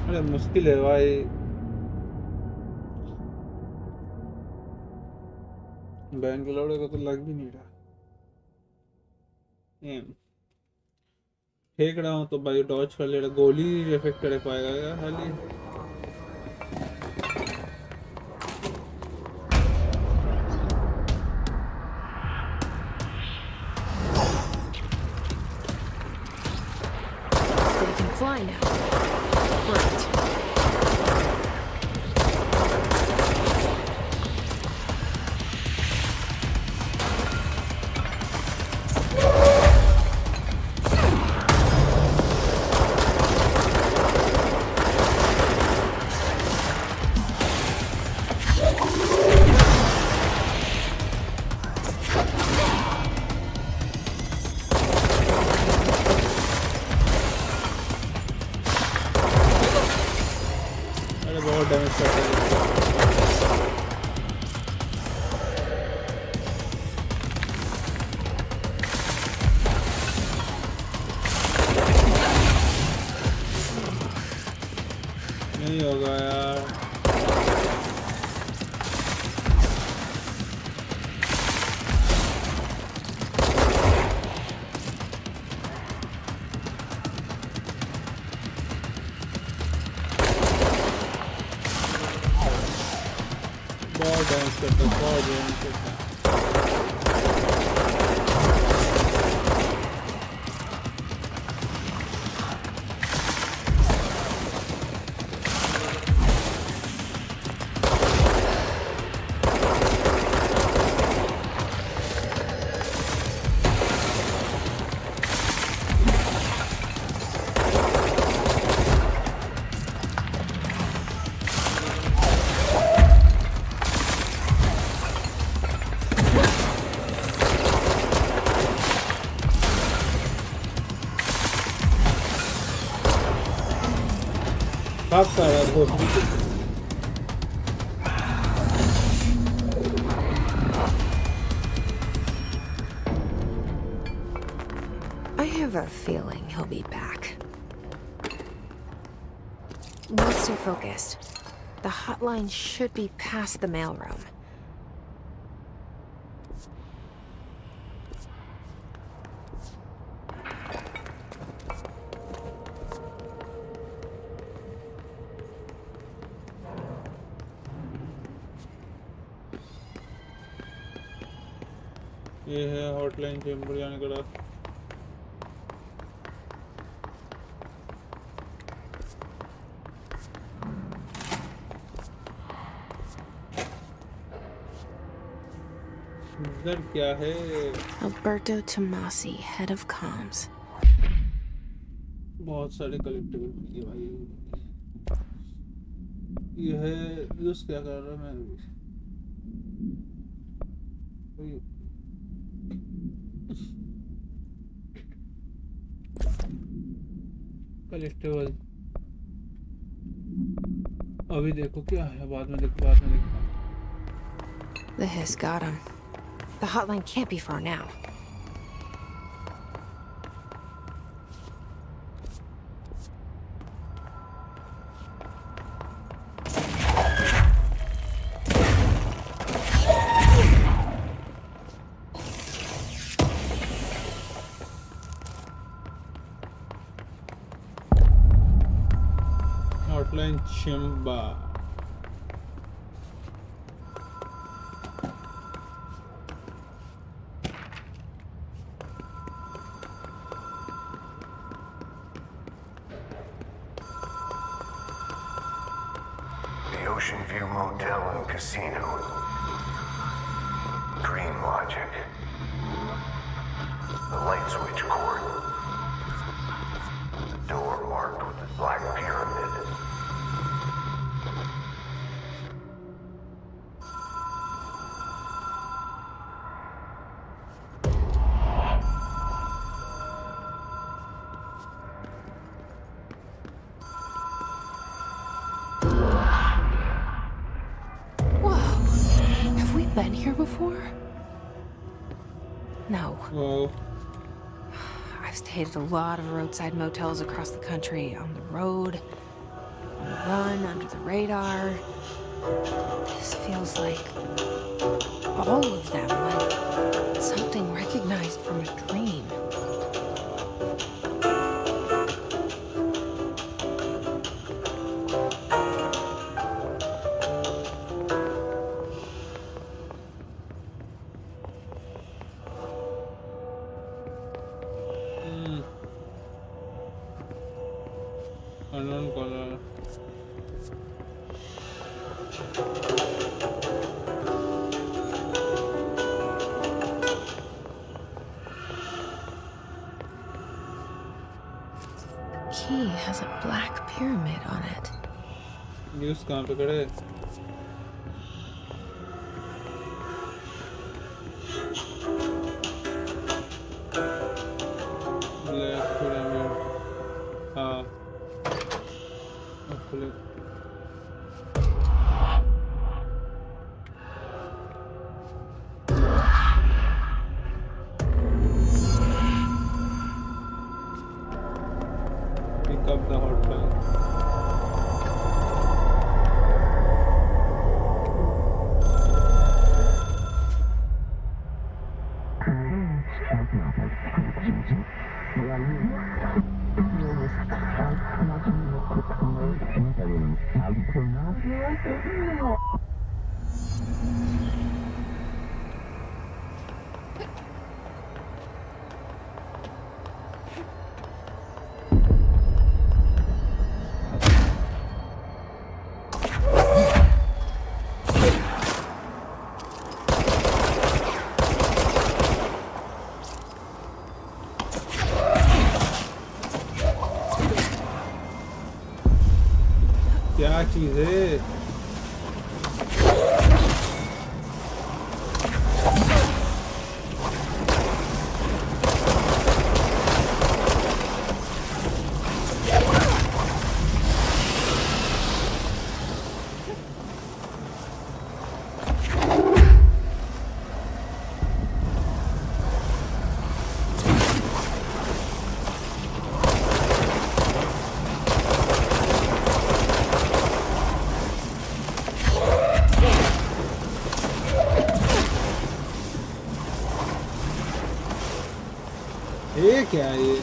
अरे मुश्किल है भाई। बैंगलोर का तो लग भी नहीं रहा। फेंक रहा हूँ तो भाई डॉज कर ले रहा, गोली इफेक्ट कर पाएगा क्या खाली? They can fly now. Great. अरे बहुत डैमेज कर रहा है। नहीं होगा यार। बहुत डैमेज करता है, बहुत डैमेज करता है। भागता है यार घोसड़ी। I have a feeling he'll be back. We'll stay focused. The hotline should be past the mailroom. ये है हॉटलाइन चेंबर जाने का रास्ता। इधर क्या है? Alberto Tomasi, head of comms. बहुत सारे कलेक्टिबल ये भाई। ये है यूज क्या कर रहा है मैं? कलेक्टिबल अभी देखो क्या है, बाद में देखो, बाद में देखो। The hiss got him. The hotline can't be far now. Shimba. The Ocean View Motel and Casino. Dream Logic. The light switch cord. The door marked with the Black Pyramid. Whoa. Have we been here before? No. Wow. I've stayed at a lot of roadside motels across the country, on the road, on the run, under the radar. This feels like all of them, like something recognized from a dream. Unknown caller. Key has a black pyramid on it. News कहाँ पे खड़े हैं? Black pyramid. हाँ. अब खुले. Pick up the hotline. क्या चीज़ है? ये क्या है ये?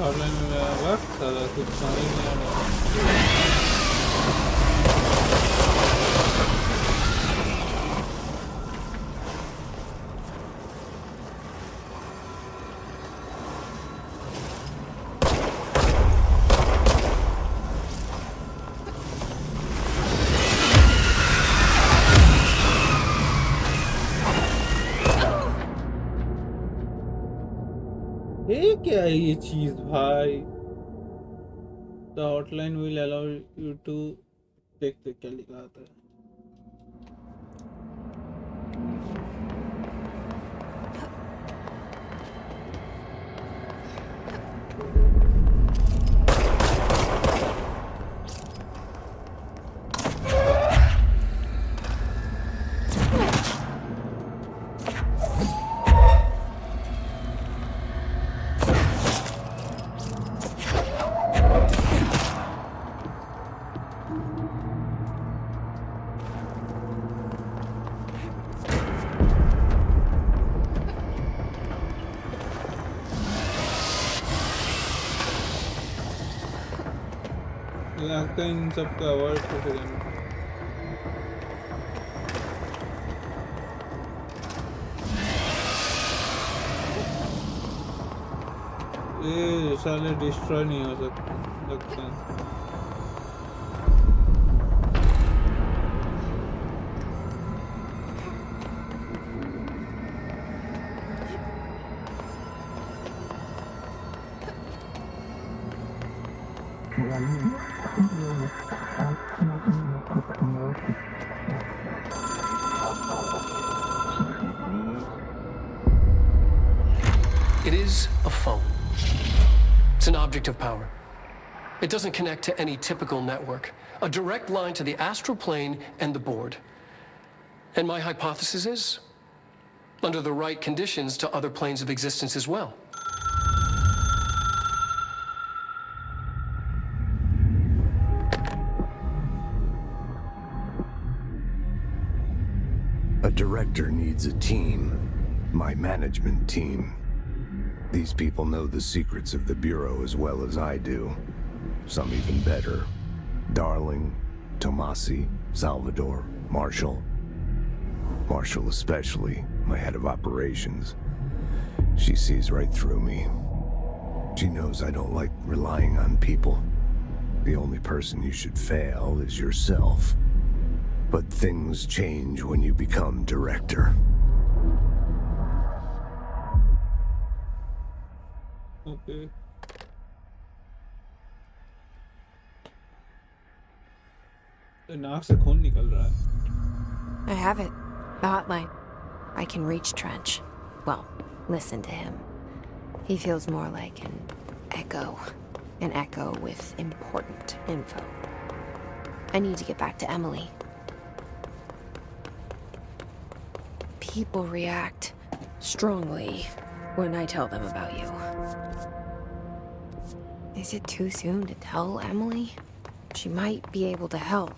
हॉटलाइन में मेरा वक्त सारा कुछ समझ नहीं आ रहा। ये क्या है ये चीज भाई? The hotline will allow you to देखते क्या लिखा आता है। लगता है इन सब का अवॉइड करके जाना। ये साले डिस्ट्रॉय नहीं हो सकते लगता है। It is a phone. It's an object of power. It doesn't connect to any typical network. A direct line to the astral plane and the board. And my hypothesis is, under the right conditions, to other planes of existence as well. A director needs a team. My management team. These people know the secrets of the Bureau as well as I do. Some even better. Darling, Tomasi, Salvador, Marshall. Marshall especially, my head of operations. She sees right through me. She knows I don't like relying on people. The only person you should fail is yourself. But things change when you become director. Okay. नाक से खून निकल रहा है। I have it. The hotline. I can reach Trench. Well, listen to him. He feels more like an echo. An echo with important info. I need to get back to Emily. People react strongly when I tell them about you. Is it too soon to tell Emily? She might be able to help.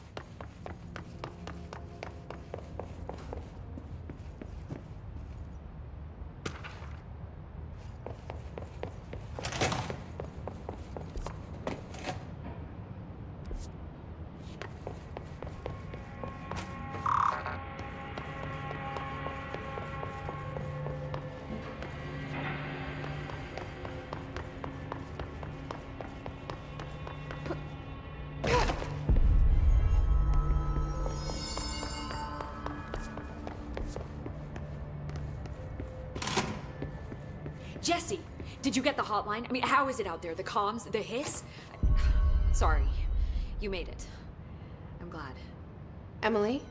Jesse, did you get the hotline? I mean, how is it out there? The comms, the hiss? Sorry, you made it. I'm glad. Emily?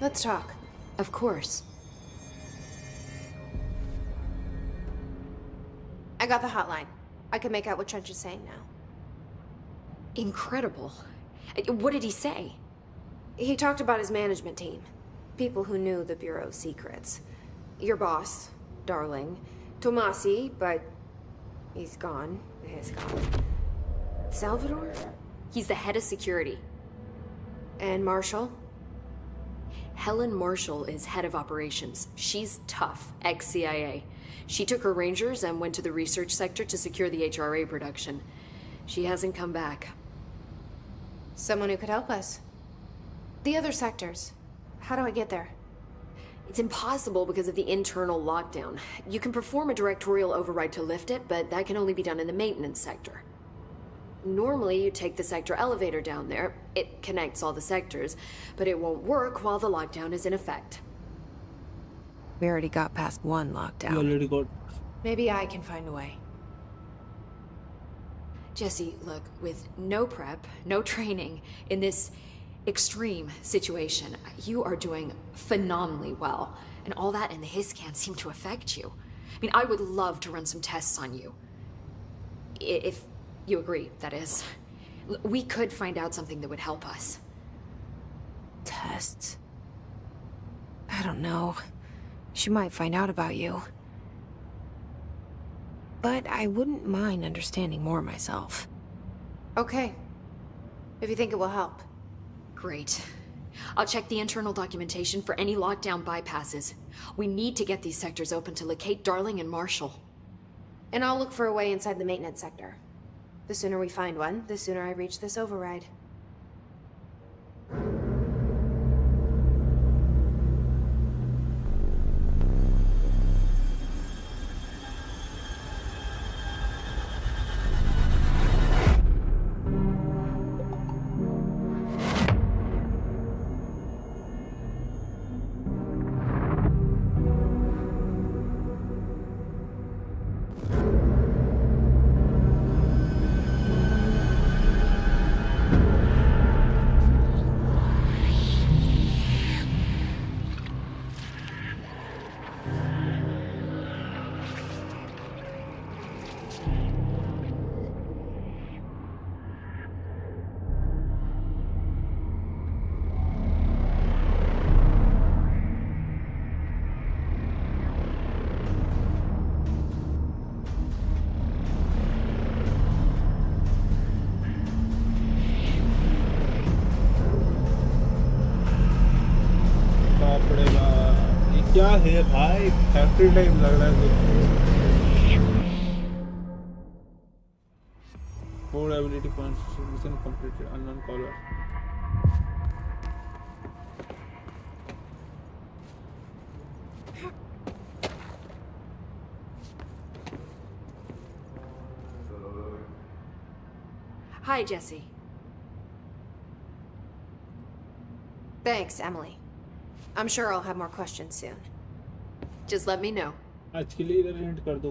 Let's talk. Of course. I got the hotline. I can make out what Trench is saying now. Incredible. What did he say? He talked about his management team. People who knew the Bureau's secrets. Your boss, Darling. Tomasi, but he's gone. He's gone. Salvador? He's the head of security. And Marshall? Helen Marshall is head of operations. She's tough, ex-CIA. She took her Rangers and went to the research sector to secure the HRA production. She hasn't come back. Someone who could help us. The other sectors. How do I get there? It's impossible because of the internal lockdown. You can perform a directorial override to lift it, but that can only be done in the maintenance sector. Normally, you take the sector elevator down there. It connects all the sectors, but it won't work while the lockdown is in effect. We already got past one You lockdown. already got. Maybe I can find a way. Jesse, look, with no prep, no training, in this extreme situation, you are doing phenomenally well. And all that and the hiss can't seem to affect you. I mean, I would love to run some tests on you. If you agree, that is. We could find out something that would help us. Tests. I don't know. She might find out about you. But I wouldn't mind understanding more myself. Okay. If you think it will help. Great. I'll check the internal documentation for any lockdown bypasses. We need to get these sectors open to locate Darling and Marshall. And I'll look for a way inside the maintenance sector. The sooner we find one, the sooner I reach this override. बाप रे बाप, ये क्या है भाई, factory type लग रहा है कुछ। 4 ability points, mission completed, unknown caller. Hi, Jesse. Thanks, Emily. I'm sure I'll have more questions soon. Just let me know. आज के लिए इधर एंड कर दो।